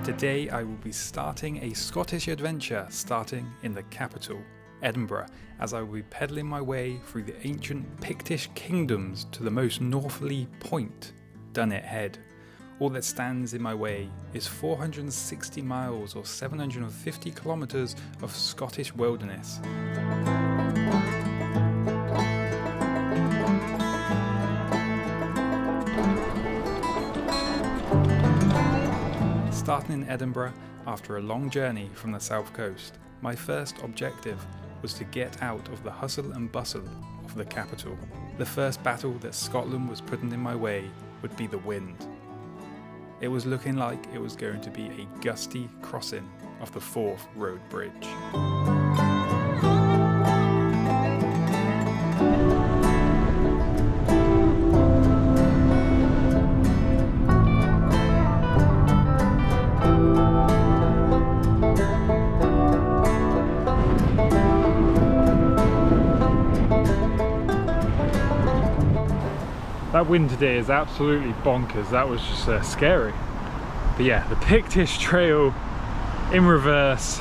Today I will be starting a Scottish adventure starting in the capital, Edinburgh, as I will be pedalling my way through the ancient Pictish kingdoms to the most northerly point, Dunnet Head. All that stands in my way is 460 miles or 750 kilometres of Scottish wilderness. Starting in Edinburgh after a long journey from the south coast, my first objective was to get out of the hustle and bustle of the capital. The first battle that Scotland was putting in my way would be the wind. It was looking like it was going to be a gusty crossing of the Forth Road Bridge. That wind today is absolutely bonkers. That was just scary. But yeah, the Pictish trail in reverse,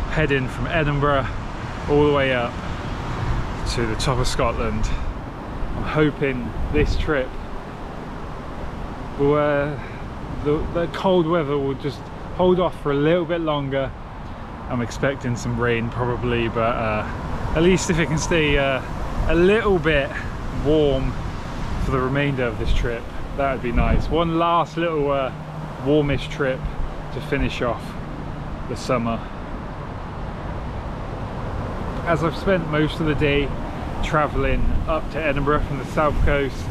heading from Edinburgh all the way up to the top of Scotland. I'm hoping this trip will, the cold weather will just hold off for a little bit longer. I'm expecting some rain probably, but at least if it can stay a little bit warm for the remainder of this trip, that would be nice. One last little warmish trip to finish off the summer. As I've spent most of the day travelling up to Edinburgh from the south coast,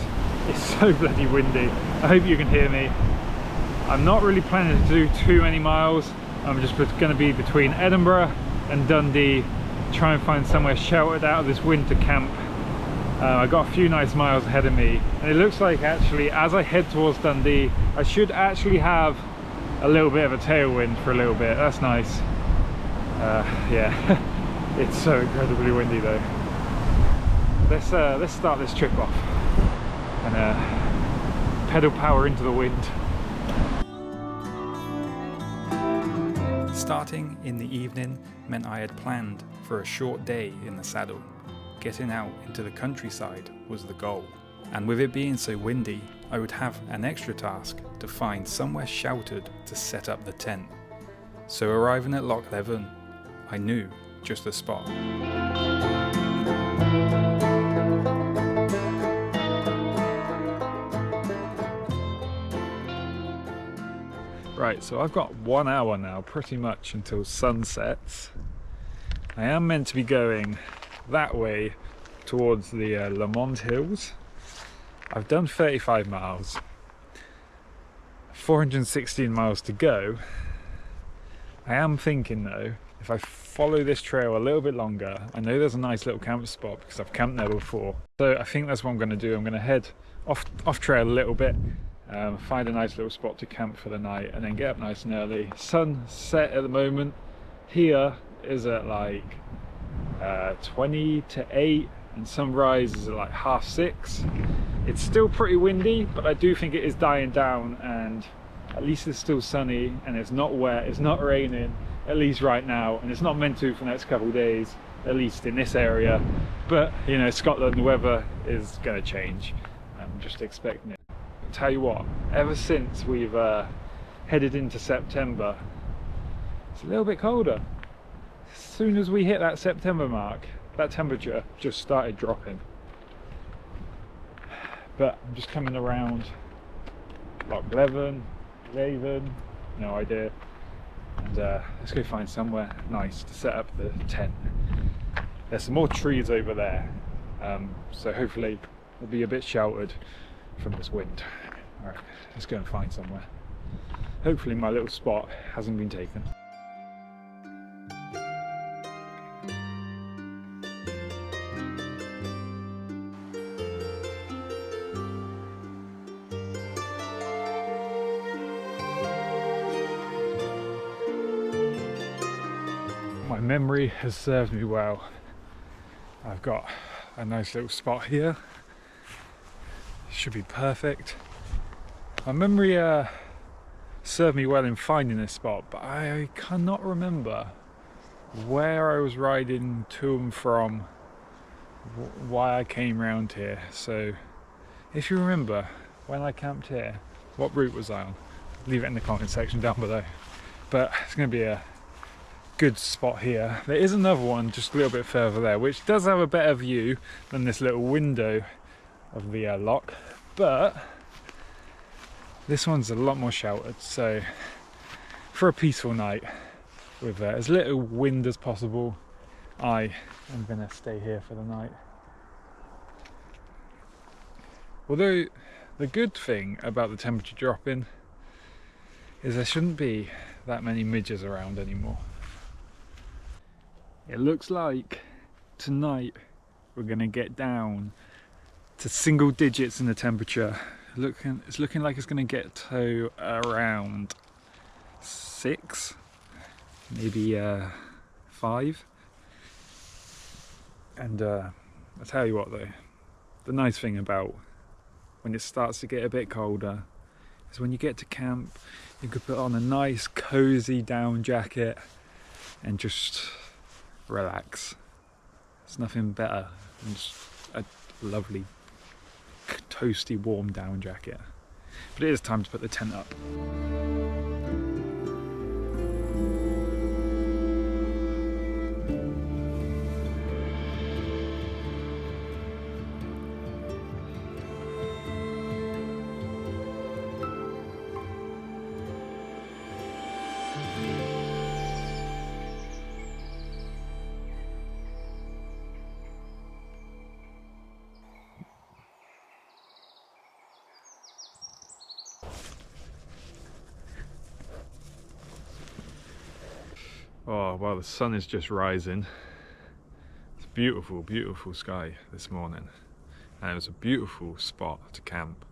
it's so bloody windy. I hope you can hear me. I'm not really planning to do too many miles. I'm just going to be between Edinburgh and Dundee, try and find somewhere sheltered out of this winter camp. I got a few nice miles ahead of me, and it looks like actually as I head towards Dundee I should actually have a little bit of a tailwind for a little bit. That's nice. Yeah, it's so incredibly windy though. Let's start this trip off and pedal power into the wind. Starting in the evening meant I had planned for a short day in the saddle. Getting out into the countryside was the goal, and with it being so windy, I would have an extra task to find somewhere sheltered to set up the tent. So arriving at Loch Leven, I knew just the spot. Right, so I've got 1 hour now, pretty much until sunset. I am meant to be going that way towards the Lomond Hills. I've done 35 miles, 416 miles to go. I am thinking though, if I follow this trail a little bit longer, I know there's a nice little camp spot because I've camped there before. So I think that's what I'm going to do. I'm going to head off trail a little bit, find a nice little spot to camp for the night, and then get up nice and early. Sunset at the moment here is at like 20 to 8, and sunrise is at like 6:30. It's still pretty windy, but I do think it is dying down, and at least it's still sunny and it's not wet, it's not raining, at least right now, and it's not meant to for the next couple of days, at least in this area. But you know, Scotland, the weather is going to change. I'm just expecting it. I'll tell you what, ever since we've headed into September, it's a little bit colder. As soon as we hit that September mark, that temperature just started dropping. But I'm just coming around Loch Leven, no idea, and let's go find somewhere nice to set up the tent. There's some more trees over there, so hopefully we'll be a bit sheltered from this wind. Alright, let's go and find somewhere. Hopefully my little spot hasn't been taken. My memory has served me well. I've got a nice little spot here. Should be perfect. My memory served me well in finding this spot, but I cannot remember where I was riding to and from, why I came round here. So if you remember when I camped here, what route was I on? Leave it in the comment section down below. But it's going to be a good spot here. There is another one just a little bit further there, which does have a better view than this little window of the lock, but this one's a lot more sheltered. So for a peaceful night with as little wind as possible, I am going to stay here for the night. Although the good thing about the temperature dropping is there shouldn't be that many midges around anymore. It looks like tonight we're going to get down to single digits in the temperature. It's looking like it's going to get to around 6, maybe 5. And I'll tell you what though, the nice thing about when it starts to get a bit colder is when you get to camp, you could put on a nice cozy down jacket and just relax. There's nothing better than just a lovely toasty warm down jacket. But it is time to put the tent up. Oh, well, the sun is just rising. It's beautiful, beautiful sky this morning. And it was a beautiful spot to camp.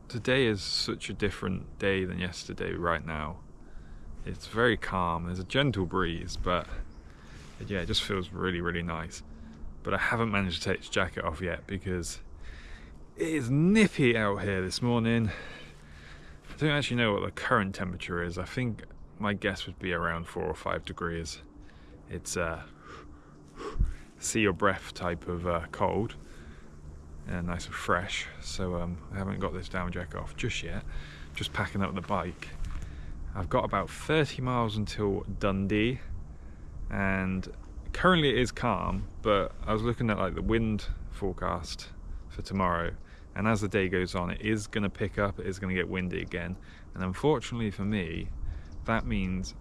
Today is such a different day than yesterday right now. It's very calm, there's a gentle breeze, but yeah, it just feels really, really nice. But I haven't managed to take this jacket off yet because it is nippy out here this morning. I don't actually know what the current temperature is. I think my guess would be around 4 or 5 degrees. It's see your breath type of cold and nice and fresh. So I haven't got this down jacket off just yet. Just packing up the bike. I've got about 30 miles until Dundee, and currently it is calm, but I was looking at like the wind forecast for tomorrow, and as the day goes on it is going to pick up, it is going to get windy again, and unfortunately for me that means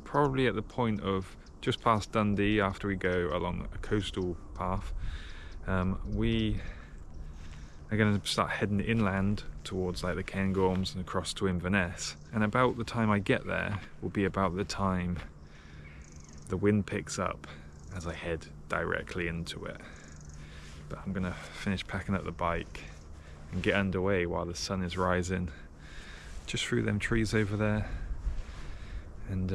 probably at the point of just past Dundee, after we go along a coastal path, we are going to start heading inland towards like the Cairngorms and across to Inverness, and about the time I get there will be about the time the wind picks up as I head directly into it. But I'm going to finish packing up the bike and get underway while the sun is rising just through them trees over there. And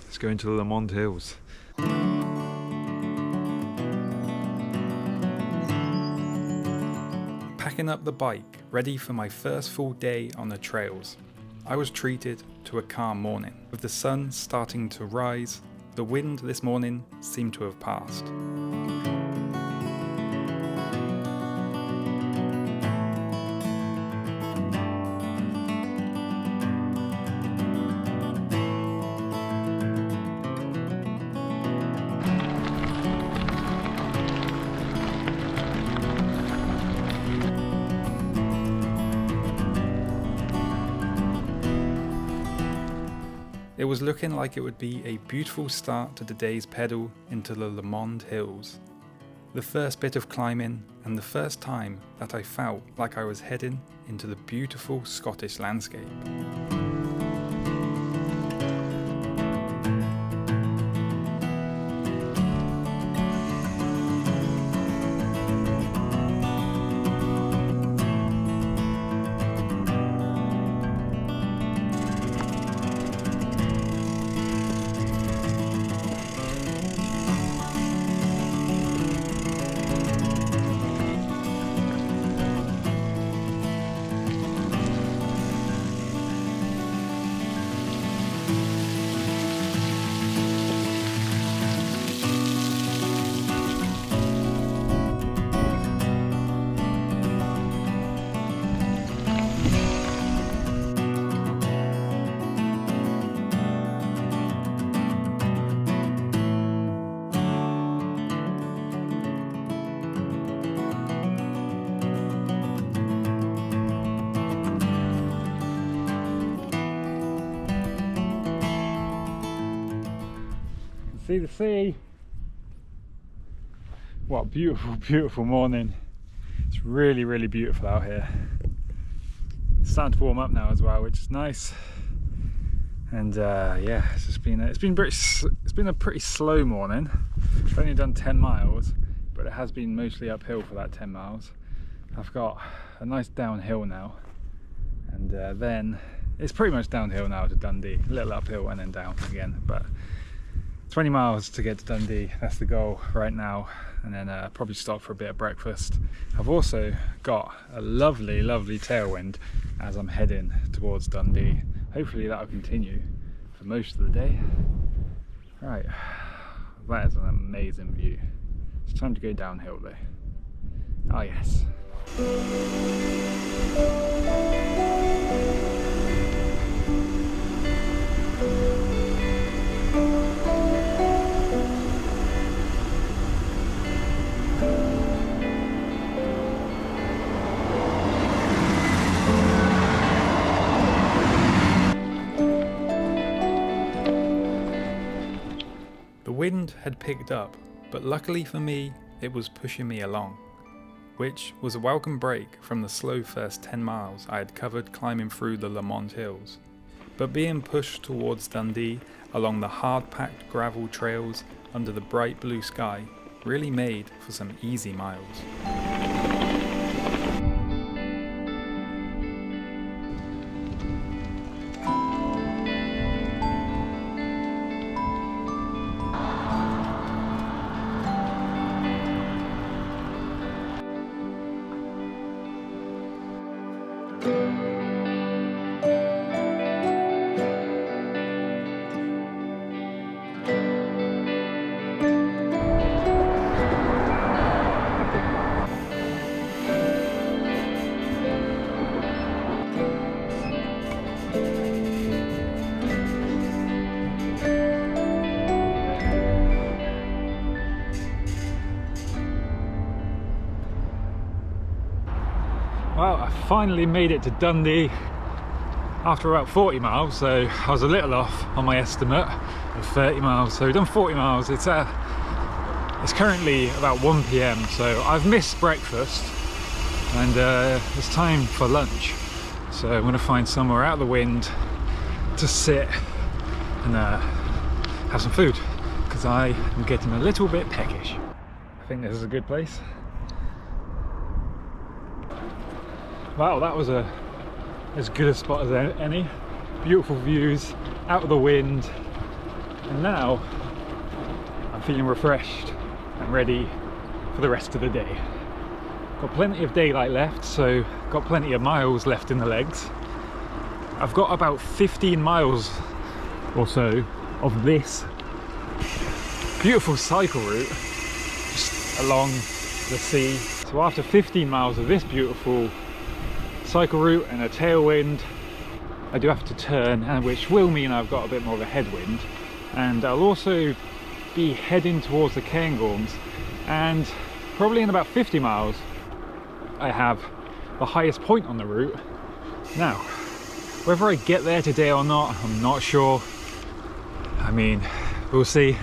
let's go into the Lomond Hills. Packing up the bike, ready for my first full day on the trails. I was treated to a calm morning. With the sun starting to rise, the wind this morning seemed to have passed. It was looking like it would be a beautiful start to the day's pedal into the Lomond Hills. The first bit of climbing and the first time that I felt like I was heading into the beautiful Scottish landscape. See the sea. What a beautiful, beautiful morning. It's really, really beautiful out here. It's starting to warm up now as well, which is nice. And yeah, it's been a pretty slow morning. I've only done 10 miles, but it has been mostly uphill for that 10 miles. I've got a nice downhill now, and then it's pretty much downhill now to Dundee, a little uphill and then down again, but 20 miles to get to Dundee, that's the goal right now, and then probably stop for a bit of breakfast. I've also got a lovely, lovely tailwind as I'm heading towards Dundee. Hopefully that'll continue for most of the day. Right, that is an amazing view. It's time to go downhill though. Oh yes. The wind had picked up, but luckily for me, it was pushing me along, which was a welcome break from the slow first 10 miles I had covered climbing through the Lomond Hills. But being pushed towards Dundee along the hard-packed gravel trails under the bright blue sky really made for some easy miles. Well, I finally made it to Dundee after about 40 miles, so I was a little off on my estimate of 30 miles. So we've done 40 miles. It's currently about 1 PM, so I've missed breakfast and it's time for lunch. So I'm going to find somewhere out of the wind to sit and have some food, because I am getting a little bit peckish. I think this is a good place. Wow, that was as good a spot as any. Beautiful views, out of the wind, and now I'm feeling refreshed and ready for the rest of the day. Got plenty of daylight left, so got plenty of miles left in the legs. I've got about 15 miles or so of this beautiful cycle route just along the sea. So after 15 miles of this beautiful cycle route and a tailwind, I do have to turn, and which will mean I've got a bit more of a headwind, and I'll also be heading towards the Cairngorms, and probably in about 50 miles I have the highest point on the route. Now, whether I get there today or not, I'm not sure. I mean, we'll see.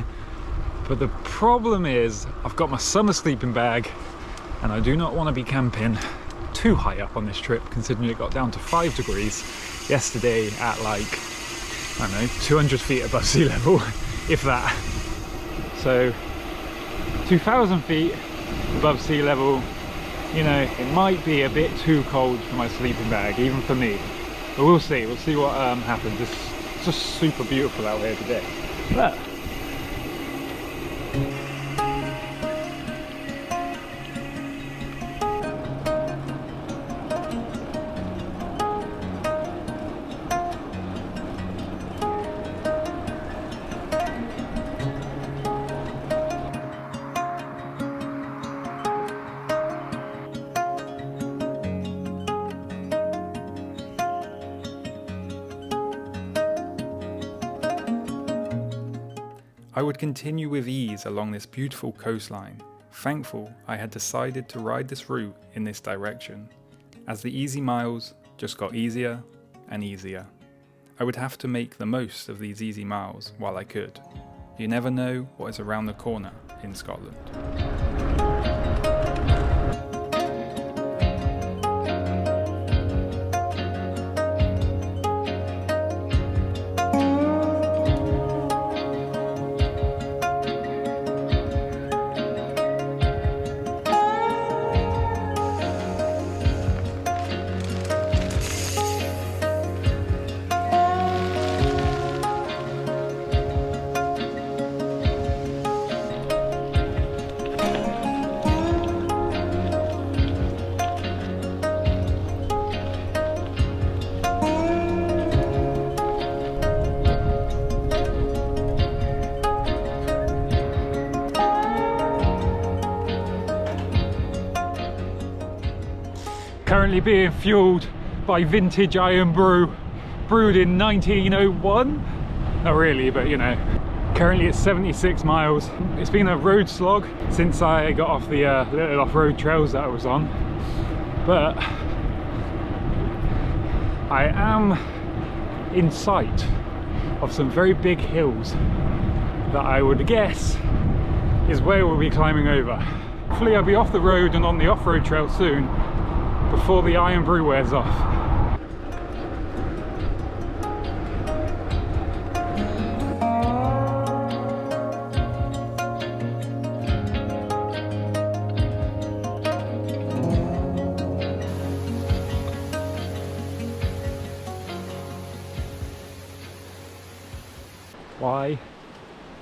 But the problem is I've got my summer sleeping bag, and I do not want to be camping too high up on this trip, considering it got down to 5 degrees yesterday at like, I don't know, 200 feet above sea level, if that. So 2,000 feet above sea level, you know, it might be a bit too cold for my sleeping bag, even for me. But we'll see what happens. It's just super beautiful out here today. But I would continue with ease along this beautiful coastline, thankful I had decided to ride this route in this direction, as the easy miles just got easier and easier. I would have to make the most of these easy miles while I could. You never know what is around the corner in Scotland. Currently being fueled by vintage iron brew, brewed in 1901. Not really, but you know. Currently it's 76 miles. It's been a road slog since I got off the little off-road trails that I was on. But I am in sight of some very big hills that I would guess is where we'll be climbing over. Hopefully I'll be off the road and on the off-road trail soon, before the iron brew wears off.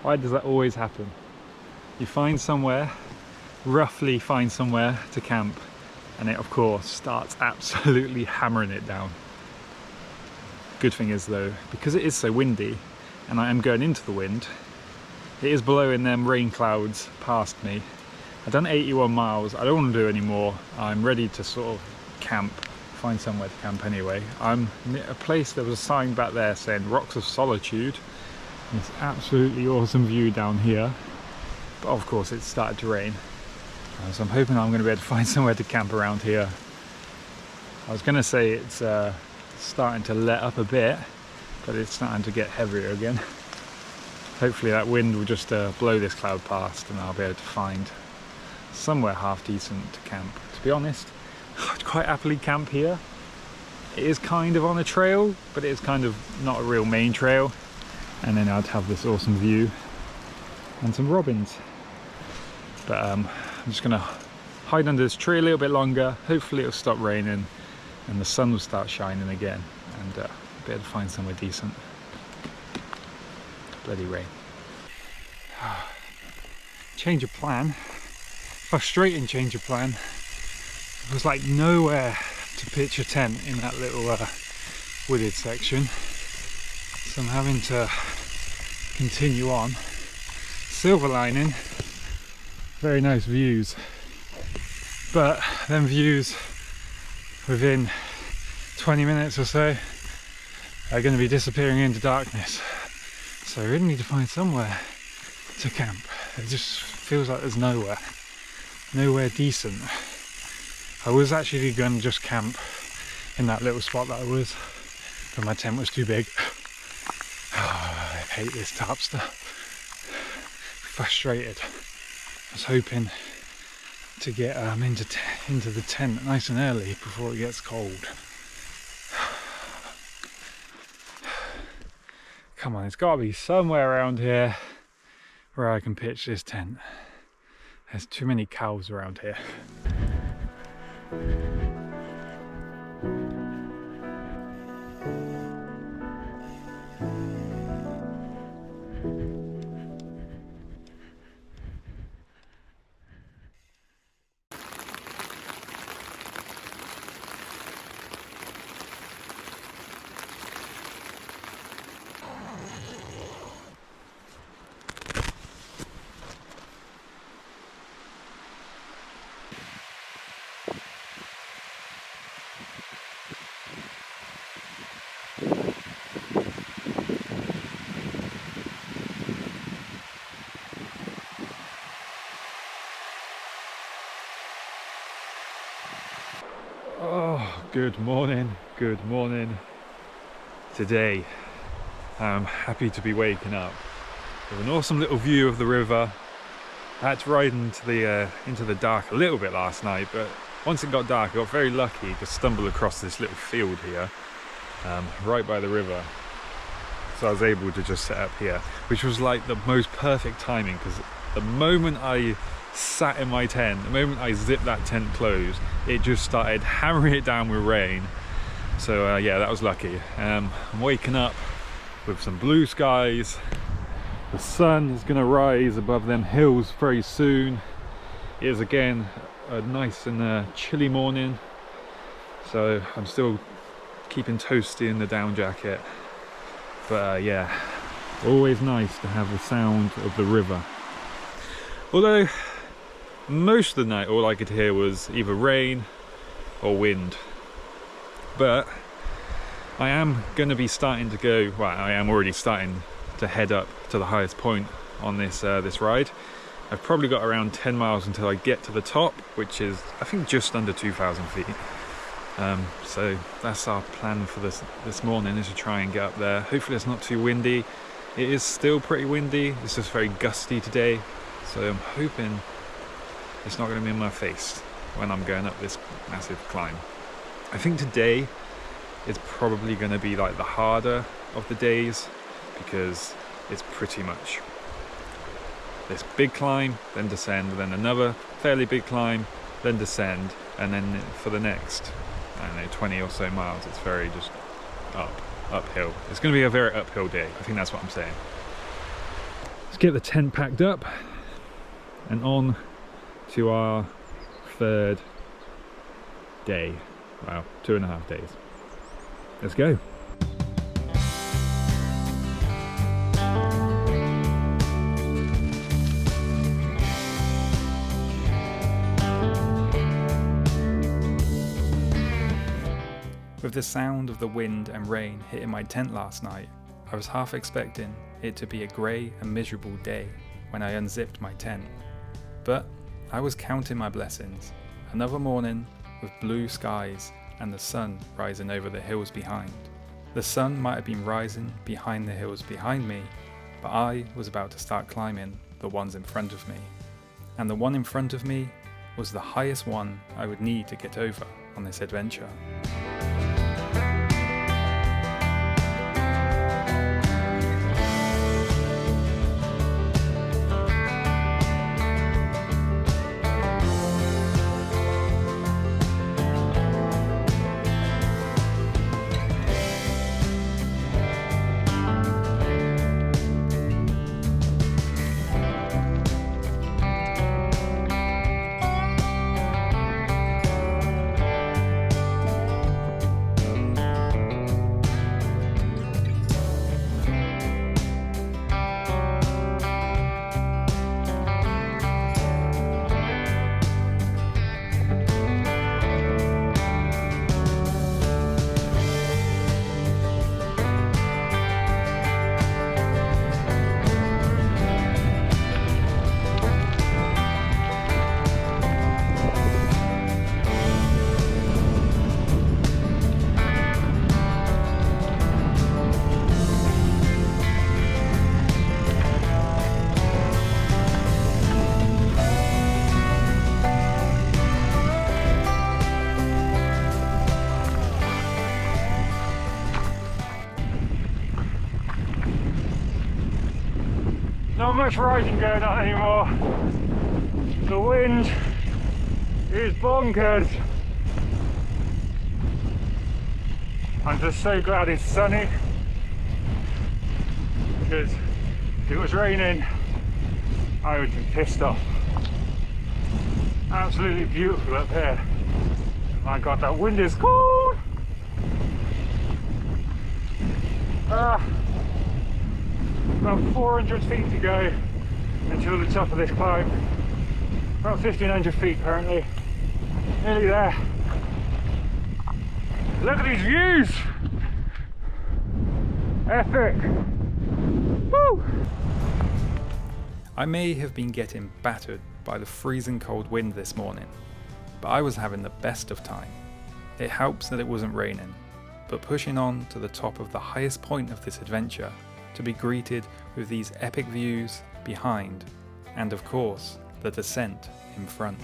Why does that always happen? You find somewhere, roughly find somewhere to camp, and it of course starts absolutely hammering it down. Good thing is though, because it is so windy and I am going into the wind, it is blowing them rain clouds past me. I've done 81 miles, I don't want to do any more. I'm ready to sort of camp, find somewhere to camp anyway. I'm near a place, there was a sign back there saying Rocks of Solitude. It's absolutely awesome view down here, but of course it started to rain. So I'm hoping I'm going to be able to find somewhere to camp around here. I was going to say it's starting to let up a bit, but it's starting to get heavier again. Hopefully that wind will just blow this cloud past and I'll be able to find somewhere half decent to camp. To be honest, I'd quite happily camp here. It is kind of on a trail, but it is kind of not a real main trail. And then I'd have this awesome view and some robins. But I'm just gonna hide under this tree a little bit longer. Hopefully it'll stop raining and the sun will start shining again, and be able to find somewhere decent. Bloody rain. Change of plan. Frustrating change of plan. There was like nowhere to pitch a tent in that little wooded section. So I'm having to continue on. Silver lining, very nice views, but them views within 20 minutes or so are going to be disappearing into darkness. So I really need to find somewhere to camp. It just feels like there's nowhere decent. I was actually going to just camp in that little spot that I was, but my tent was too big. I hate this tarp stuff. Frustrated. I was hoping to get into the tent nice and early before it gets cold. Come on, it's got to be somewhere around here where I can pitch this tent. There's too many cows around here. Oh, good morning, good morning. Today I'm happy to be waking up with an awesome little view of the river. I had to ride into the dark a little bit last night, but once it got dark I got very lucky to stumble across this little field here, right by the river. So I was able to just set up here, which was like the most perfect timing, because the moment I sat in my tent, the moment I zipped that tent closed, it just started hammering it down with rain. So yeah, that was lucky. I'm waking up with some blue skies. The sun is going to rise above them hills very soon. It is again a nice and chilly morning, so I'm still keeping toasty in the down jacket. But yeah, always nice to have the sound of the river. Although most of the night all I could hear was either rain or wind. But I am going to be starting to go, well, I am already starting to head up to the highest point on this ride. I've probably got around 10 miles until I get to the top, which is I think just under 2,000 feet. So that's our plan for this morning, is to try and get up there. Hopefully it's not too windy. It is still pretty windy, it's just very gusty today, so I'm hoping it's not going to be in my face when I'm going up this massive climb. I think today is probably going to be like the harder of the days, because it's pretty much this big climb, then descend, then another fairly big climb, then descend, and then for the next, I don't know, 20 or so miles, it's very just uphill. It's going to be a very uphill day. I think that's what I'm saying. Let's get the tent packed up and on to our third day. Wow, 2.5 days. Let's go. With the sound of the wind and rain hitting my tent last night, I was half expecting it to be a grey and miserable day when I unzipped my tent. But I was counting my blessings. Another morning with blue skies and the sun rising over the hills behind. The sun might have been rising behind the hills behind me, but I was about to start climbing the ones in front of me. And the one in front of me was the highest one I would need to get over on this adventure. Not much riding going on anymore. The wind is bonkers. I'm just so glad it's sunny, because if it was raining I would be pissed off. Absolutely beautiful up here. My god, that wind is cold. About 400 feet to go until the top of this climb. About 1,500 feet currently. Nearly there. Look at these views! Epic! Woo! I may have been getting battered by the freezing cold wind this morning, but I was having the best of time. It helps that it wasn't raining, but pushing on to the top of the highest point of this adventure to be greeted with these epic views behind, and of course, the descent in front.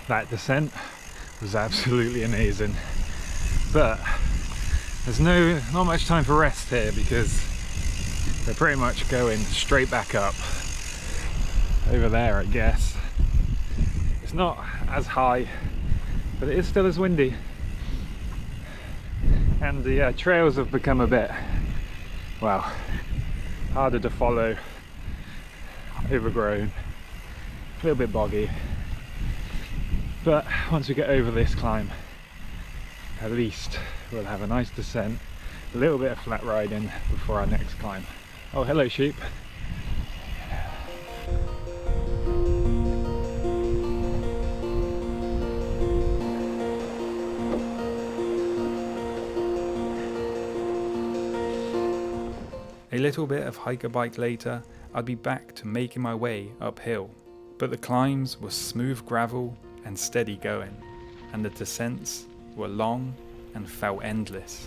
That descent was absolutely amazing, but there's not much time for rest here because they're pretty much going straight back up over there. I guess it's not as high, but it is still as windy, and the trails have become a bit, well, harder to follow, overgrown, a little bit boggy. But once we get over this climb, at least we'll have a nice descent, a little bit of flat riding before our next climb. Oh, hello sheep. A little bit of hiker bike later, I'd be back to making my way uphill, but the climbs were smooth gravel and steady going, and the descents were long and felt endless.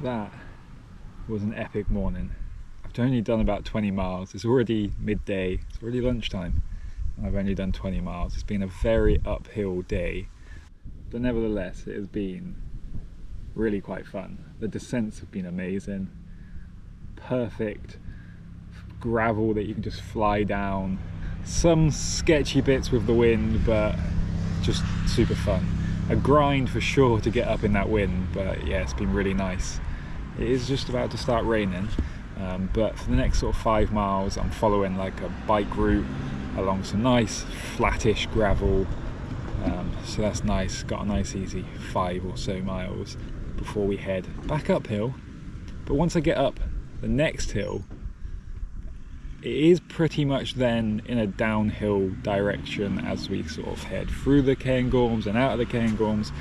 That was an epic morning. I've only done about 20 miles. It's already midday, it's already lunchtime, and I've only done 20 miles. It's been a very uphill day, but nevertheless it has been really quite fun. The descents have been amazing. Perfect gravel that you can just fly down. Some sketchy bits with the wind, but just super fun. A grind for sure to get up in that wind, but yeah, it's been really nice. It is just about to start raining, but for the next sort of 5 miles I'm following like a bike route along some nice flattish gravel, so that's nice. Got a nice easy 5 or so miles before we head back uphill. But once I get up the next hill, it is pretty much then in a downhill direction as we sort of head through the Cairngorms and out of the Cairngorms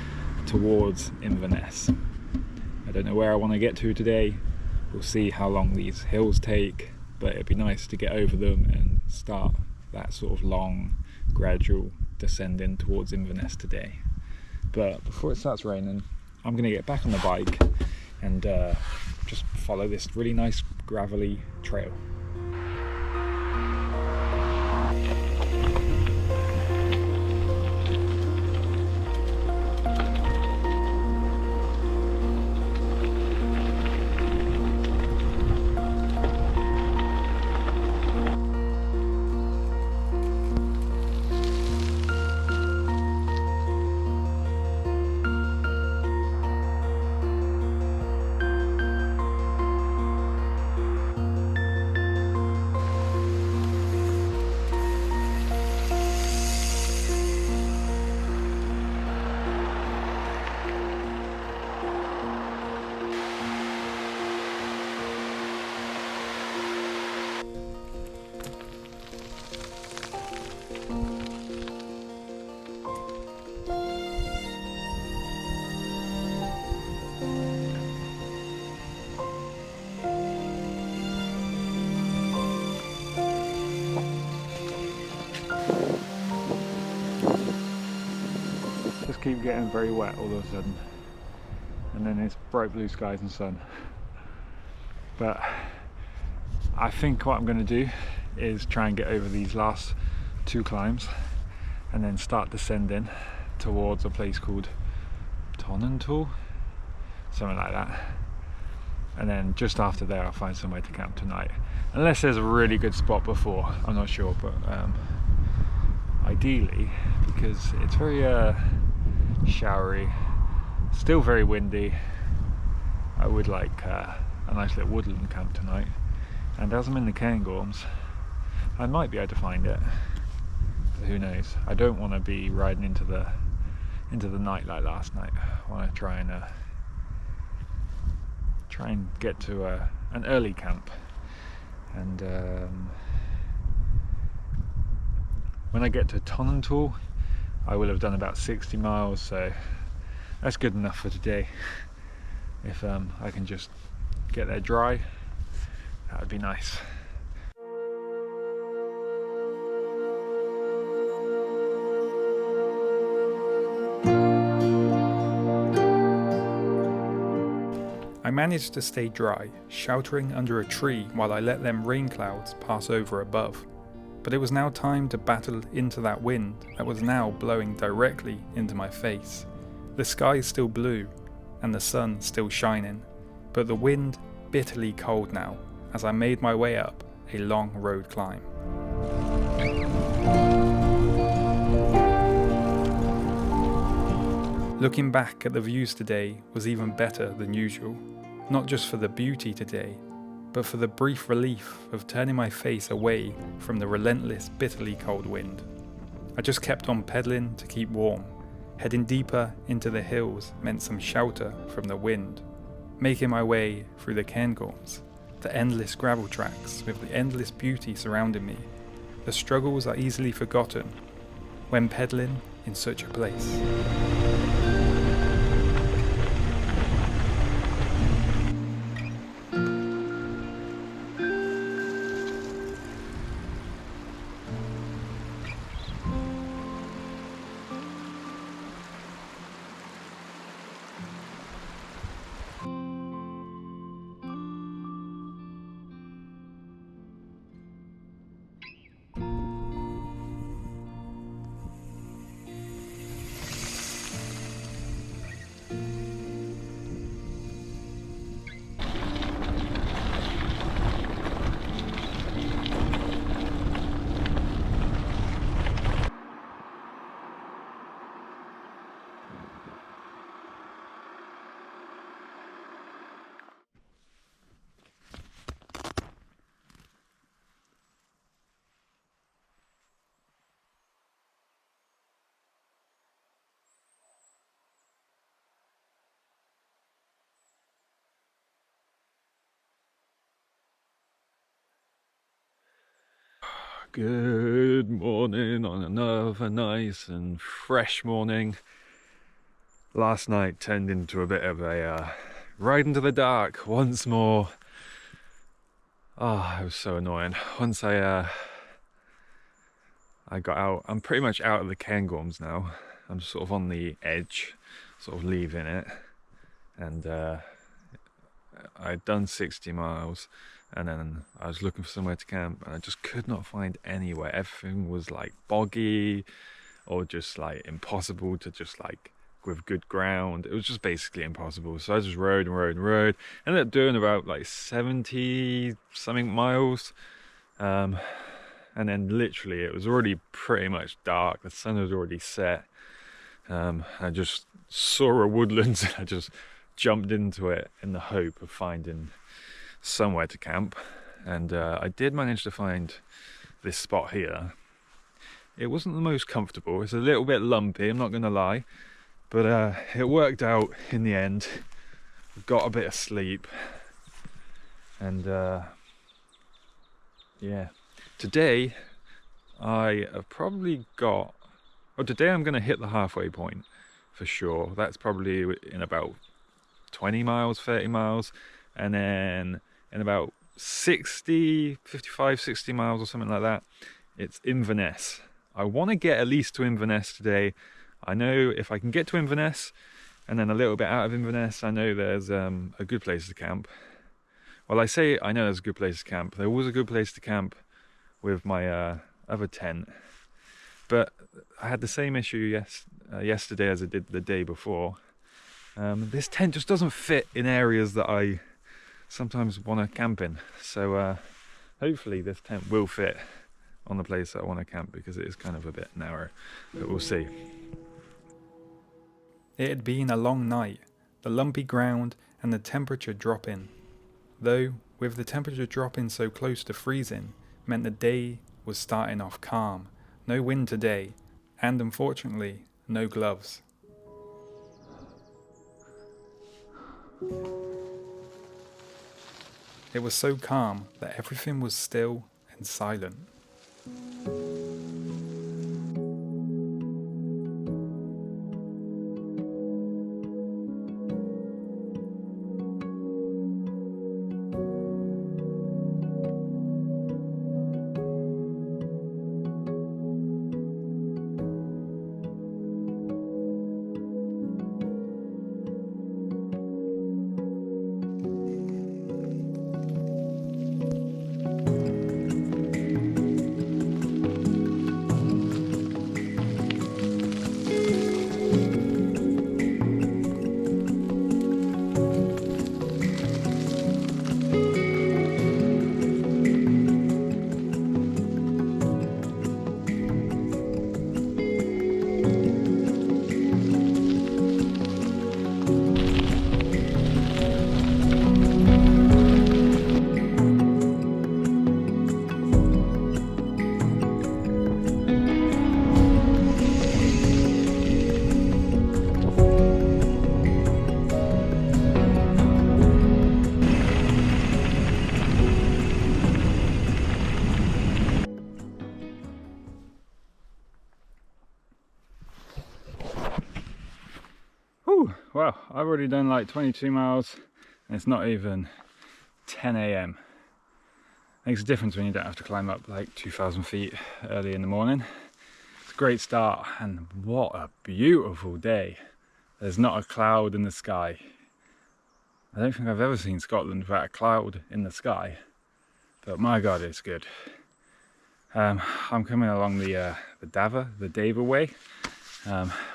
towards Inverness. I don't know where I want to get to today. We'll see how long these hills take, but it'd be nice to get over them and start that sort of long, gradual descending towards Inverness today. But before it starts raining, I'm going to get back on the bike and just follow this really nice gravelly trail. keep getting very wet all of a sudden, and then it's bright blue skies and sun. But I think what I'm going to do is try and get over these last 2 climbs and then start descending towards a place called Tonantool, something like that. And then just after there I'll find somewhere to camp tonight, unless there's a really good spot before. I'm not sure, but ideally, because it's very showery, still very windy, I would like a nice little woodland camp tonight. And as I'm in the Cairngorms, I might be able to find it, but who knows. I don't want to be riding into the night like last night. I want to try and get to an early camp. And when I get to Tonantool, I will have done about 60 miles, so that's good enough for today. If I can just get there dry, that would be nice. I managed to stay dry, sheltering under a tree while I let them rain clouds pass over above. But it was now time to battle into that wind that was now blowing directly into my face. The sky is still blue, and the sun still shining, but the wind bitterly cold now as I made my way up a long road climb. Looking back at the views today was even better than usual, not just for the beauty today, but for the brief relief of turning my face away from the relentless, bitterly cold wind. I just kept on pedalling to keep warm. Heading deeper into the hills meant some shelter from the wind. Making my way through the Cairngorms, the endless gravel tracks with the endless beauty surrounding me. The struggles are easily forgotten when pedalling in such a place. Good morning on another nice and fresh morning. Last night turned into a bit of a ride into the dark once more. Oh, it was so annoying. Once I got out, I'm pretty much out of the Cairngorms now. I'm sort of on the edge, sort of leaving it. And I'd done 60 miles. And then I was looking for somewhere to camp, and I just could not find anywhere. Everything was like boggy, or just like impossible to just like with good ground. It was just basically impossible. So I just rode and rode and rode. Ended up doing about like 70 something miles. And then literally it was already pretty much dark. The sun was already set. I just saw a woodland and I just jumped into it in the hope of finding somewhere to camp. And I did manage to find this spot here. It wasn't the most comfortable. It's a little bit lumpy, I'm not going to lie, but it worked out in the end. Got a bit of sleep, and yeah, today I have probably got, today I'm going to hit the halfway point for sure. That's probably in about 20 miles, 30 miles, and then in about 55, 60 miles or something like that, it's Inverness. I want to get at least to Inverness today. I know if I can get to Inverness and then a little bit out of Inverness, I know there's a good place to camp. Well, I say I know there's a good place to camp. There was a good place to camp with my other tent, but I had the same issue yesterday as I did the day before. This tent just doesn't fit in areas that I sometimes want to camp in. So hopefully this tent will fit on the place that I want to camp, because it is kind of a bit narrow, but we'll see. It had been a long night, the lumpy ground and the temperature dropping. Though, with the temperature dropping so close to freezing, meant the day was starting off calm. No wind today, and unfortunately, no gloves. It was so calm that everything was still and silent. Well, I've already done like 22 miles and it's not even 10 a.m. Makes a difference when you don't have to climb up like 2,000 feet early in the morning. It's a great start, and what a beautiful day. There's not a cloud in the sky. I don't think I've ever seen Scotland without a cloud in the sky, but my God, it's good. I'm coming along the Dava Way,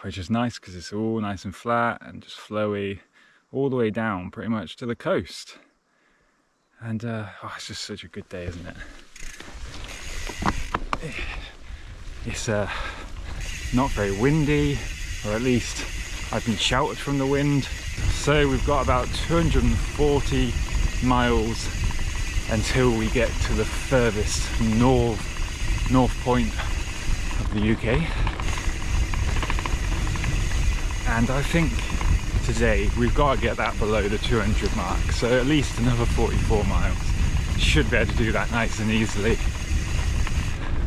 which is nice because it's all nice and flat and just flowy all the way down pretty much to the coast. And it's just such a good day, isn't it? It's not very windy, or at least I've been sheltered from the wind. So we've got about 240 miles until we get to the furthest north point of the UK. And I think today we've got to get that below the 200 mark, so at least another 44 miles. Should be able to do that nice and easily.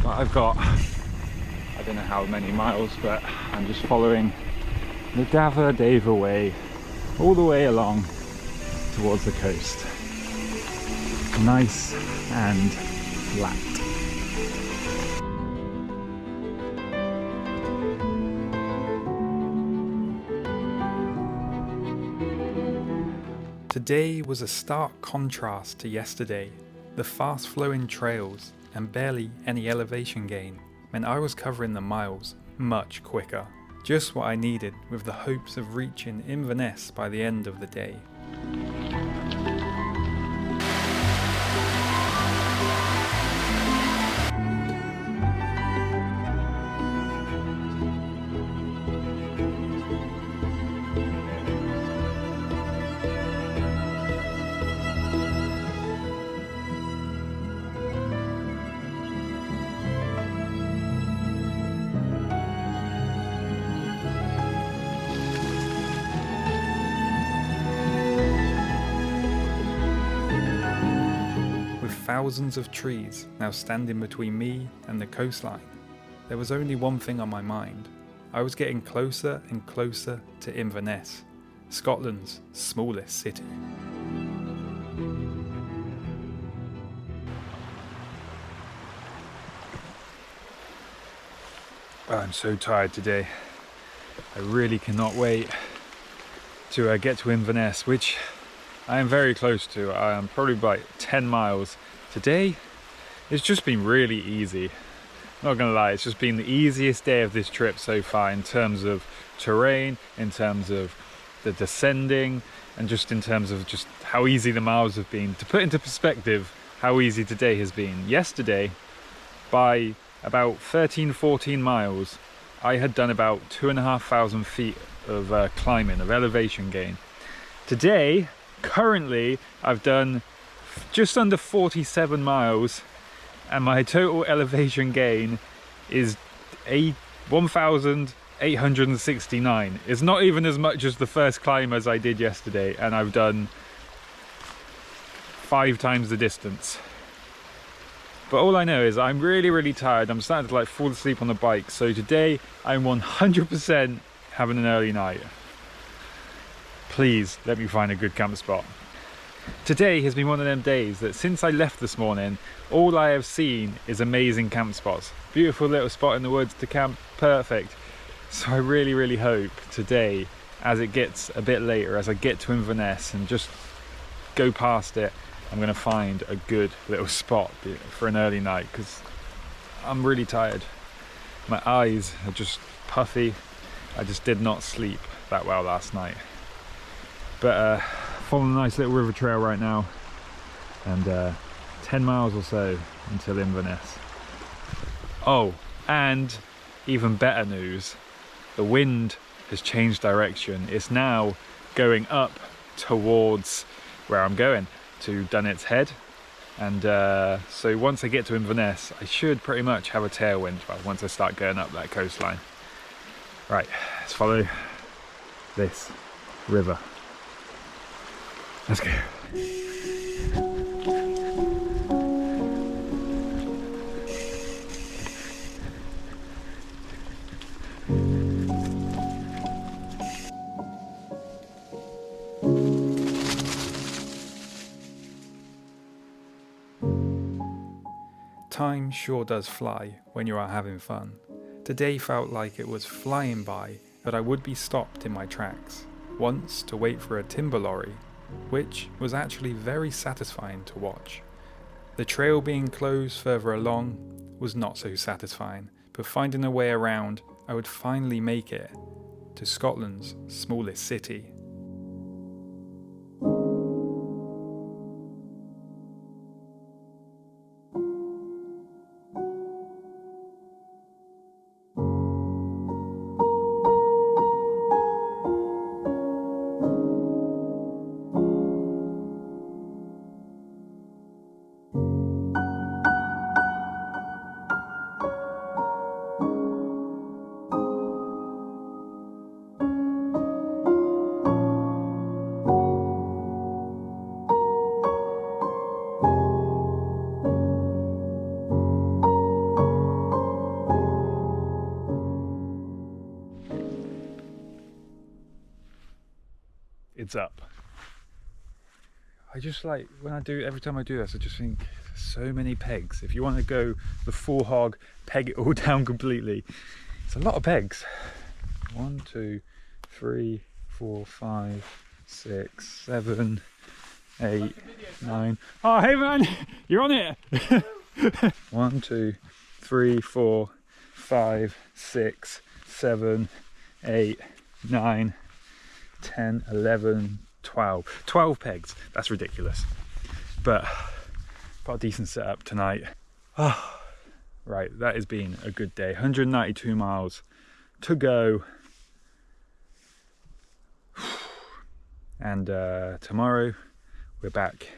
But I've got, I don't know how many miles, but I'm just following the Dava Way all the way along towards the coast. Nice and flat. Today was a stark contrast to yesterday. The fast-flowing trails and barely any elevation gain meant I was covering the miles much quicker. Just what I needed, with the hopes of reaching Inverness by the end of the day. Thousands of trees now standing between me and the coastline, there was only one thing on my mind. I was getting closer and closer to Inverness, Scotland's smallest city. I'm so tired today. I really cannot wait to get to Inverness, which I am very close to. I am probably like 10 miles. Today, it's just been really easy. Not gonna lie, it's just been the easiest day of this trip so far in terms of terrain, in terms of the descending, and just in terms of just how easy the miles have been. To put into perspective how easy today has been. Yesterday, by about 13-14 miles, I had done about 2,500 feet of climbing, of elevation gain. Today, currently, I've done just under 47 miles, and my total elevation gain is 1,869. It's not even as much as the first climb as I did yesterday, and I've done 5 times the distance. But all I know is I'm really tired. I'm starting to like fall asleep on the bike. So today I'm 100% having an early night. Please let me find a good camp spot. Today has been one of them days that since I left this morning, all I have seen is amazing camp spots. Beautiful little spot in the woods to camp, perfect. So I really hope today, as it gets a bit later, as I get to Inverness and just go past it, I'm going to find a good little spot for an early night, because I'm really tired. My eyes are just puffy. I just did not sleep that well last night. But following a nice little river trail right now, and 10 miles or so until Inverness. Oh, and even better news, the wind has changed direction. It's now going up towards where I'm going, to Dunnet's Head, and so once I get to Inverness I should pretty much have a tailwind once I start going up that coastline. Right, let's follow this river. Let's go. Time sure does fly when you are having fun. Today felt like it was flying by, that I would be stopped in my tracks, once to wait for a timber lorry, which was actually very satisfying to watch. The trail being closed further along was not so satisfying, but finding a way around, I would finally make it to Scotland's smallest city. It's up. I just like, every time I do this, I just think so many pegs. If you want to go the full hog, peg it all down completely, it's a lot of pegs. 1, 2, 3, 4, 5, 6, 7, 8, 9. Oh, hey man, you're on it. 1, 2, 3, 4, 5, 6, 7, 8, 9, 10, 11, 12. 12 pegs. That's ridiculous. But got a decent setup tonight. Oh, right, that has been a good day. 192 miles to go. And tomorrow we're back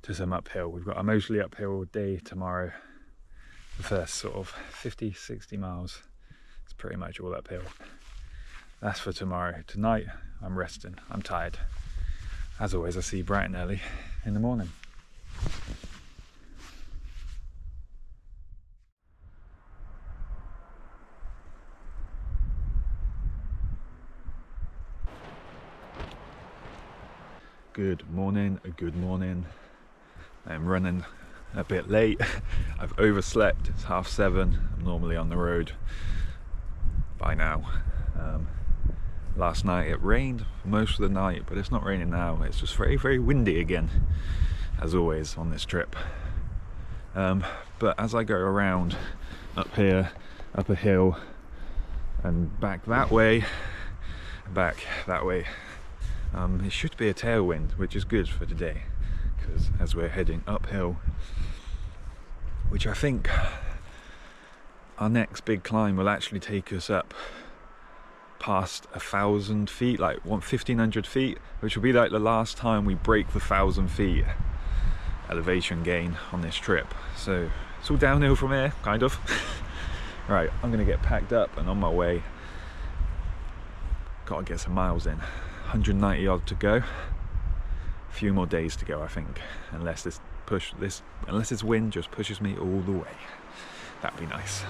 to some uphill. We've got a mostly uphill day tomorrow. The first sort of 50, 60 miles. It's pretty much all uphill. That's for tomorrow. Tonight, I'm resting. I'm tired. As always, I see you bright and early in the morning. Good morning, good morning. I'm running a bit late. I've overslept. It's 7:30. I'm normally on the road by now. Last night it rained most of the night, but it's not raining now. It's just very, very windy again, as always on this trip. But as I go around up here, up a hill, and back that way, it should be a tailwind, which is good for today, because as we're heading uphill, which I think our next big climb will actually take us up past 1,000 feet, like 1,500 feet, which will be like the last time we break the 1,000 feet elevation gain on this trip. So it's all downhill from here, kind of. Right, I'm gonna get packed up and on my way. Gotta get some miles in. 190 odd to go. A few more days to go, I think, unless this wind just pushes me all the way. That'd be nice.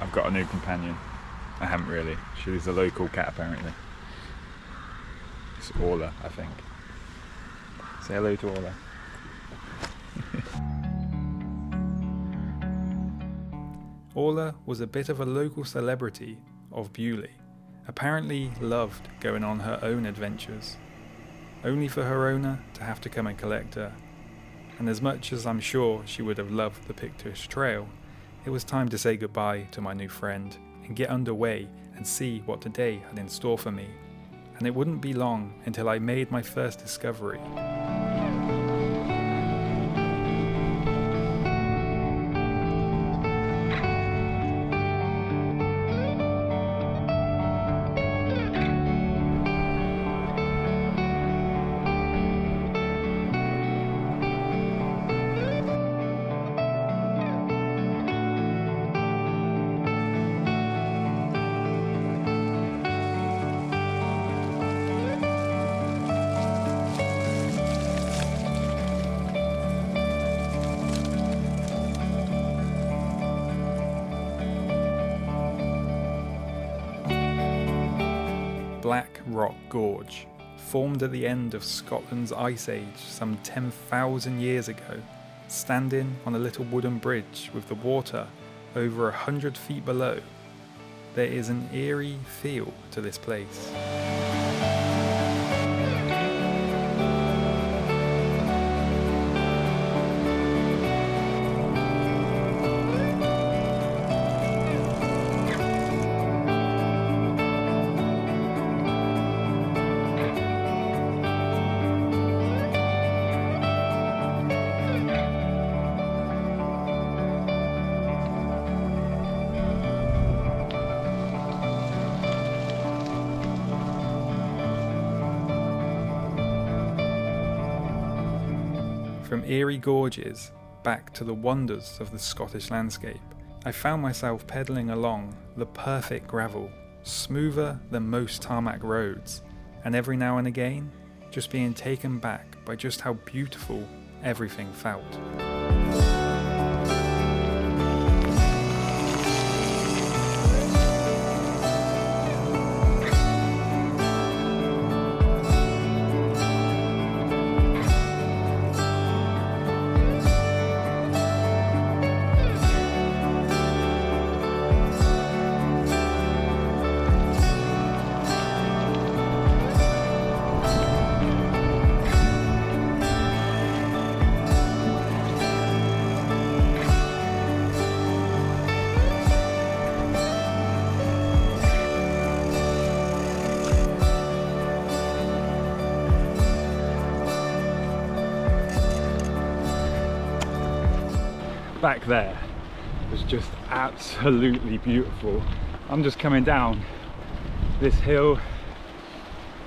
I've got a new companion. I haven't really. She's a local cat apparently. It's Orla, I think. Say hello to Orla. Orla was a bit of a local celebrity of Bewley, apparently loved going on her own adventures, only for her owner to have to come and collect her. And as much as I'm sure she would have loved the Pictish trail, it was time to say goodbye to my new friend and get underway and see what today had in store for me. And it wouldn't be long until I made my first discovery. Black Rock Gorge, formed at the end of Scotland's Ice Age some 10,000 years ago, standing on a little wooden bridge with the water over 100 feet below. There is an eerie feel to this place. From eerie gorges back to the wonders of the Scottish landscape, I found myself pedalling along the perfect gravel, smoother than most tarmac roads, and every now and again, just being taken back by just how beautiful everything felt. back there was just absolutely beautiful. I'm just coming down this hill,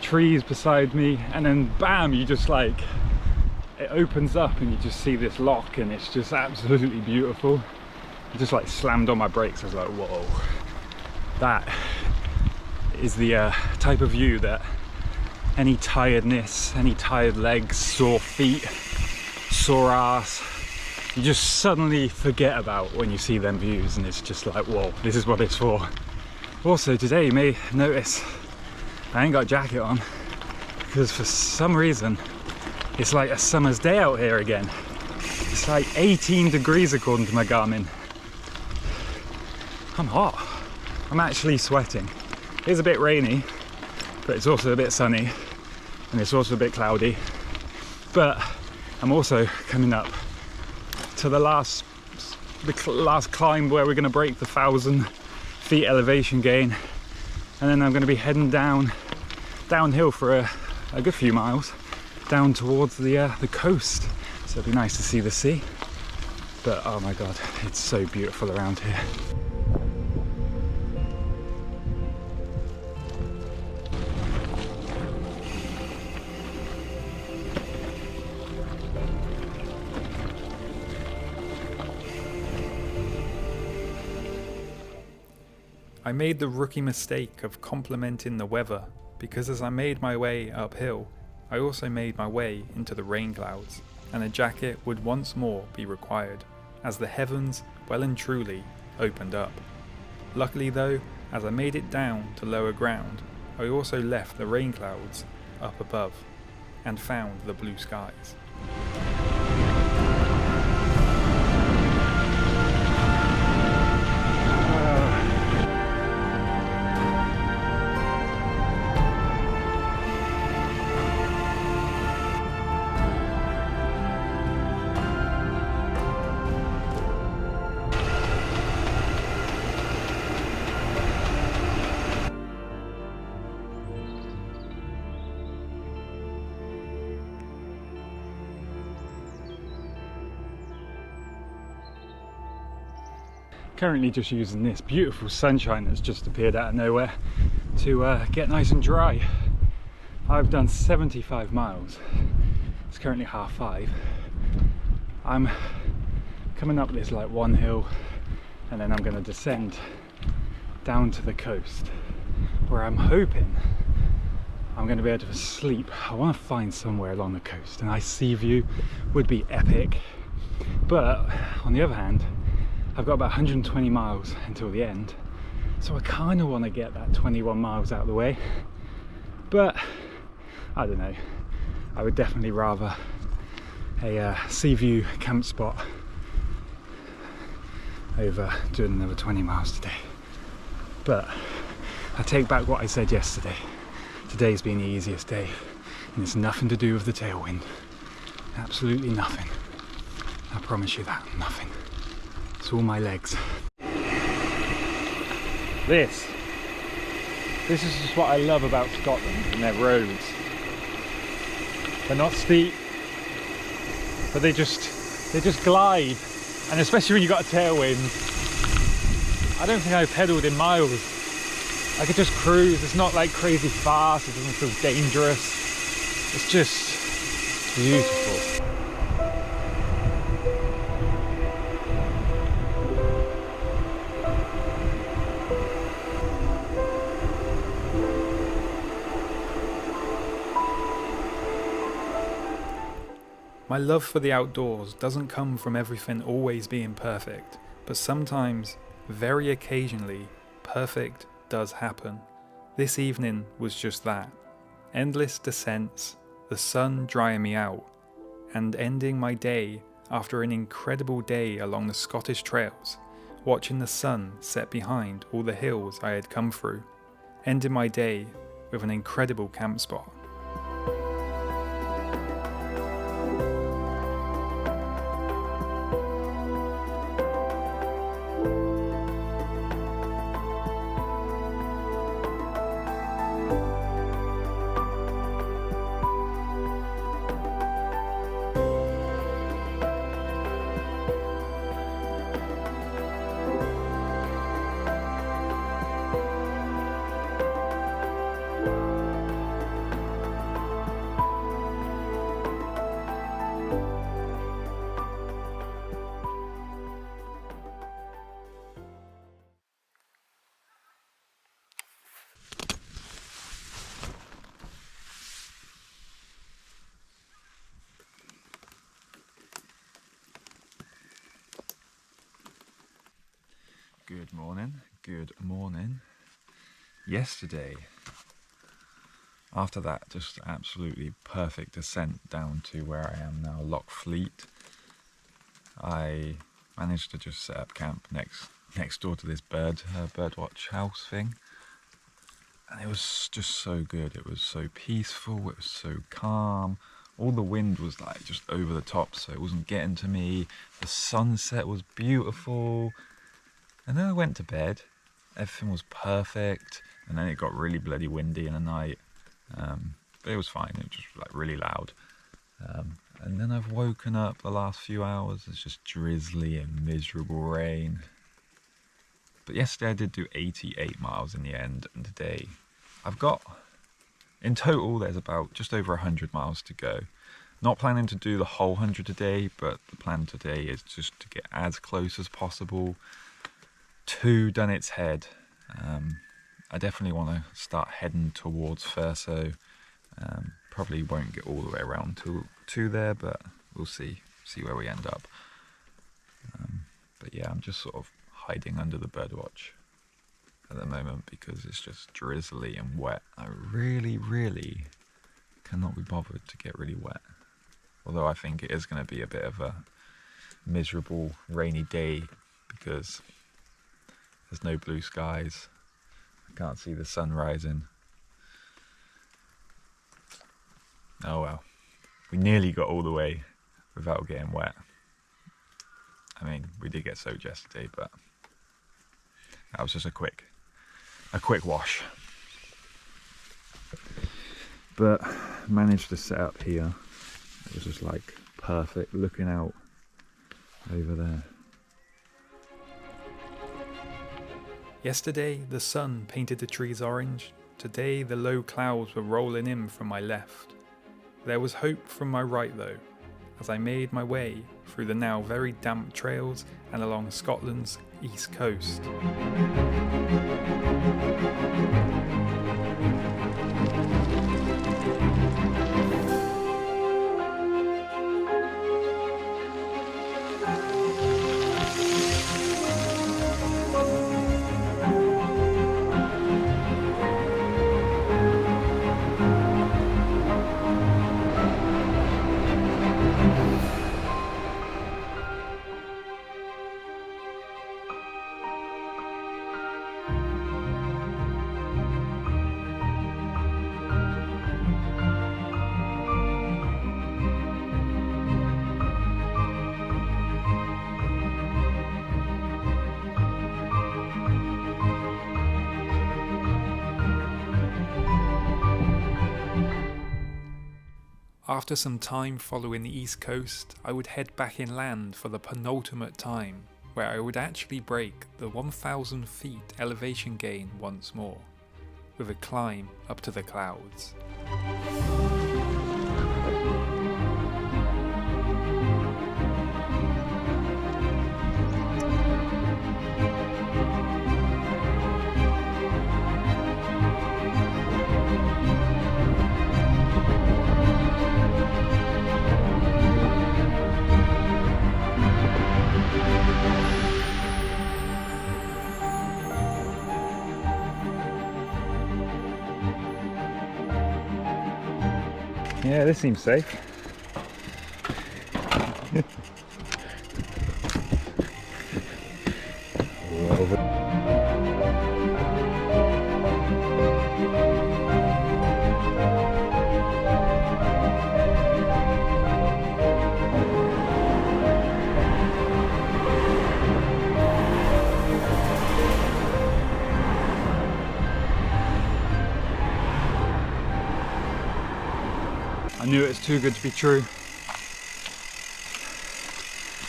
trees beside me, and then bam, you just like, it opens up and you just see this lock, and it's just absolutely beautiful. I just like slammed on my brakes. I was like, whoa, that is the type of view that any tiredness, any tired legs, sore feet, sore ass, you just suddenly forget about when you see them views, and it's just like, whoa, this is what it's for. Also today, you may notice I ain't got a jacket on because for some reason it's like a summer's day out here again. It's like 18 degrees according to my Garmin. I'm hot. I'm actually sweating. It's a bit rainy, but it's also a bit sunny, and it's also a bit cloudy. But I'm also coming up to the last climb where we're going to break the 1,000 feet elevation gain, and then I'm going to be heading downhill for a good few miles down towards the coast. So it'll be nice to see the sea. But oh my god, it's so beautiful around here. I made the rookie mistake of complimenting the weather, because as I made my way uphill, I also made my way into the rain clouds, and a jacket would once more be required, as the heavens well and truly opened up. Luckily though, as I made it down to lower ground, I also left the rain clouds up above, and found the blue skies. Currently just using this beautiful sunshine that's just appeared out of nowhere to get nice and dry. I've done 75 miles. It's currently 5:30. I'm coming up this like one hill, and then I'm going to descend down to the coast, where I'm hoping I'm going to be able to sleep. I want to find somewhere along the coast. An ice sea view would be epic, but on the other hand, I've got about 120 miles until the end, so I kind of want to get that 21 miles out of the way. But I don't know, I would definitely rather a sea view camp spot over doing another 20 miles today. But I take back what I said yesterday. Today's been the easiest day, and it's nothing to do with the tailwind. Absolutely nothing. I promise you that, nothing. It's all my legs. This is just what I love about Scotland and their roads. They're not steep, but they just glide, and especially when you've got a tailwind. I don't think I've pedalled in miles. I could just cruise. It's not like crazy fast, it doesn't feel dangerous. It's just beautiful. My love for the outdoors doesn't come from everything always being perfect, but sometimes, very occasionally, perfect does happen. This evening was just that. Endless descents, the sun drying me out, and ending my day after an incredible day along the Scottish trails, watching the sun set behind all the hills I had come through, ending my day with an incredible camp spot. Good morning. Yesterday, after that just absolutely perfect descent down to where I am now, Loch Fleet, I managed to just set up camp next door to this birdwatch house thing, and it was just so good. It was so peaceful, it was so calm. All the wind was like just over the top, so it wasn't getting to me. The sunset was beautiful, and then I went to bed. Everything was perfect, and then it got really bloody windy in the night, but it was fine. It was just like really loud, and then I've woken up the last few hours. It's just drizzly and miserable rain. But yesterday I did do 88 miles in the end, and today I've got, in total there's about just over 100 miles to go. Not planning to do the whole 100 today, but the plan today is just to get as close as possible to Dunnet's Head. I definitely want to start heading towards Furso. Probably won't get all the way around to there, but we'll see where we end up. But yeah, I'm just sort of hiding under the birdwatch at the moment because it's just drizzly and wet. I really cannot be bothered to get really wet, although I think it is going to be a bit of a miserable rainy day because there's no blue skies. I can't see the sun rising. Oh well, we nearly got all the way without getting wet. I mean, we did get soaked yesterday, but that was just a quick wash. But managed to set up here. It was just like perfect, looking out over there. Yesterday, the sun painted the trees orange. Today, the low clouds were rolling in from my left. There was hope from my right though, as I made my way through the now very damp trails and along Scotland's east coast. After some time following the east coast, I would head back inland for the penultimate time, where I would actually break the 1,000 feet elevation gain once more, with a climb up to the clouds. Yeah, this seems safe. I knew it was too good to be true.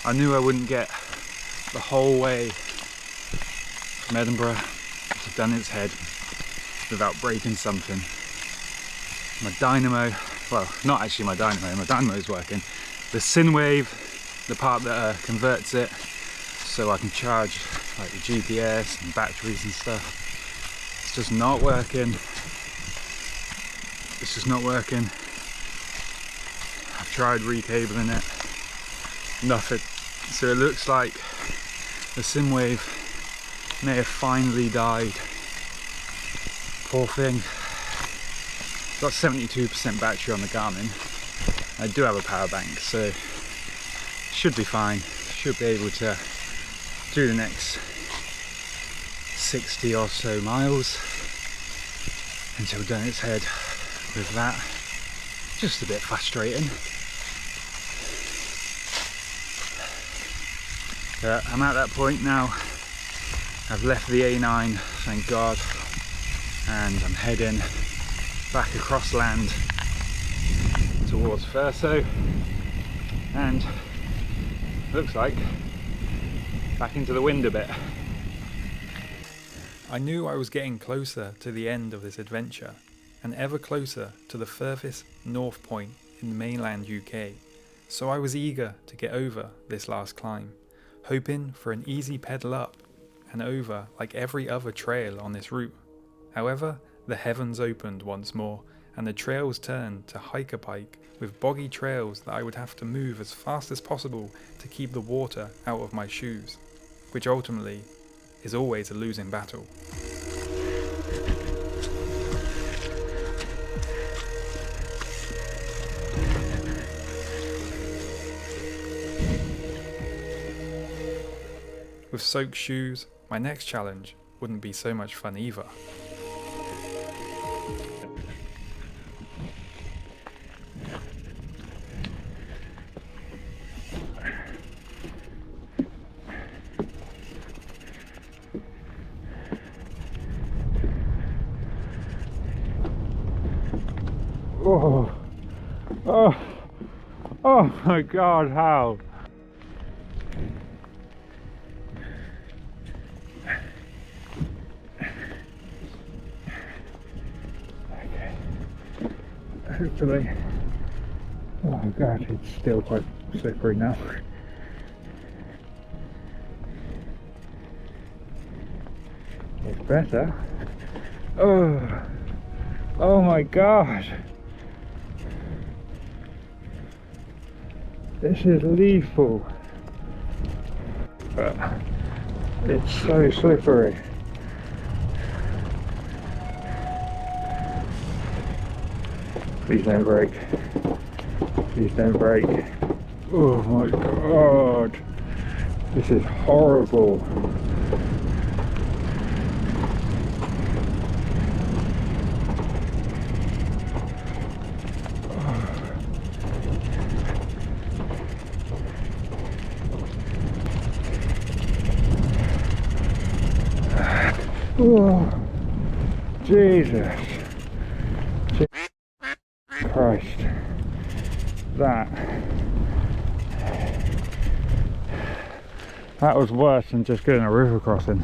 I knew I wouldn't get the whole way from Edinburgh to Dunnet's Head without breaking something. My dynamo, well, not actually my dynamo's working. The Synwave, the part that converts it so I can charge like the GPS and batteries and stuff, it's just not working. It's just not working. I've tried recabling it, nothing. So it looks like the Synwave may have finally died. Poor thing. Got 72% battery on the Garmin. I do have a power bank, so should be fine. Should be able to do the next 60 or so miles until Dunnet's Head with that. Just a bit frustrating. But I'm at that point now. I've left the A9, thank God, and I'm heading back across land towards Furso, and looks like back into the wind a bit. I knew I was getting closer to the end of this adventure, and ever closer to the furthest north point in the mainland UK, so I was eager to get over this last climb, hoping for an easy pedal up and over like every other trail on this route. However, the heavens opened once more, and the trails turned to hiker pike with boggy trails that I would have to move as fast as possible to keep the water out of my shoes, which ultimately is always a losing battle. With soaked shoes, my next challenge wouldn't be so much fun either. Oh my God, how? Okay. Hopefully. Oh God, it's still quite slippery now. It's better. Oh my God. This is lethal, but it's so slippery. Please don't break. Please don't break. Oh my God. This is horrible. Oh, Jesus Christ, that was worse than just getting a river crossing.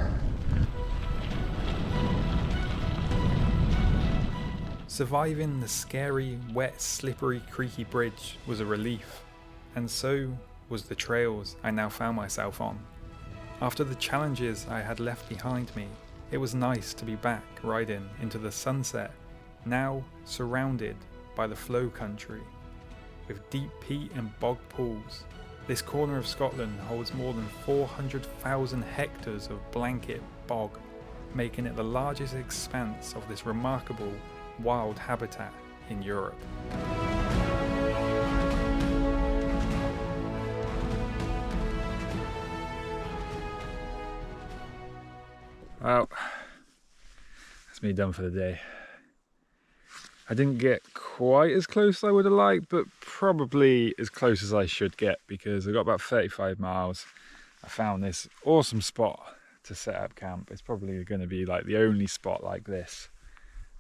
Surviving the scary, wet, slippery, creaky bridge was a relief, and so was the trails I now found myself on. After the challenges I had left behind me, it was nice to be back riding into the sunset, now surrounded by the flow country. With deep peat and bog pools, this corner of Scotland holds more than 400,000 hectares of blanket bog, making it the largest expanse of this remarkable wild habitat in Europe. Well, that's me done for the day. I didn't get quite as close as I would have liked, but probably as close as I should get, because I got about 35 miles. I found this awesome spot to set up camp. It's probably going to be like the only spot like this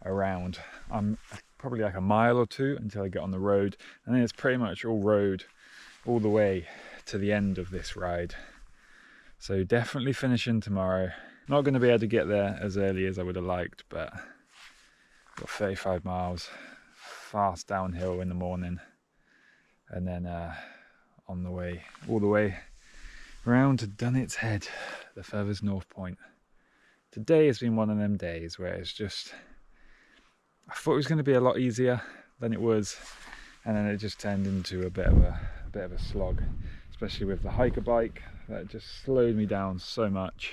around. I'm probably like a mile or two until I get on the road, and then it's pretty much all road all the way to the end of this ride. So definitely finishing tomorrow. Not going to be able to get there as early as I would have liked, but got 35 miles fast downhill in the morning, and then on the way, all the way round to Dunnet's Head, the furthest north point. Today has been one of them days where it's just, I thought it was going to be a lot easier than it was, and then it just turned into a bit of a slog, especially with the hiker bike that just slowed me down so much.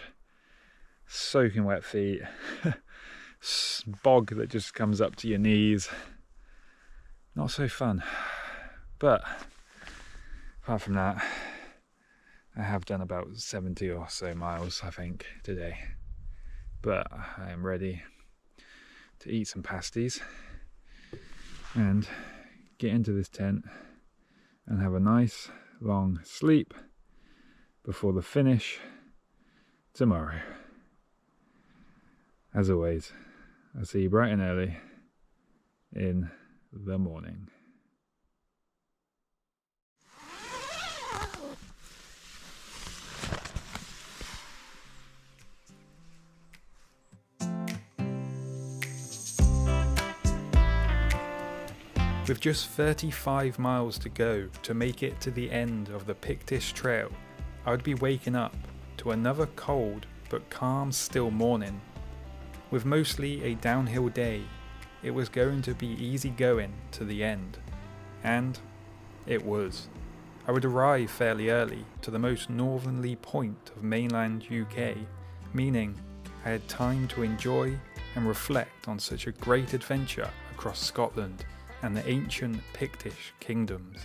soaking wet feet, bog that just comes up to your knees. Not so fun. But apart from that, I have done about 70 or so miles, I think, today. But I am ready to eat some pasties and get into this tent and have a nice long sleep before the finish tomorrow. As always, I'll see you bright and early in the morning. With just 35 miles to go to make it to the end of the Pictish trail, I would be waking up to another cold but calm still morning. With mostly a downhill day, it was going to be easy going to the end. And it was. I would arrive fairly early to the most northerly point of mainland UK, meaning I had time to enjoy and reflect on such a great adventure across Scotland and the ancient Pictish kingdoms.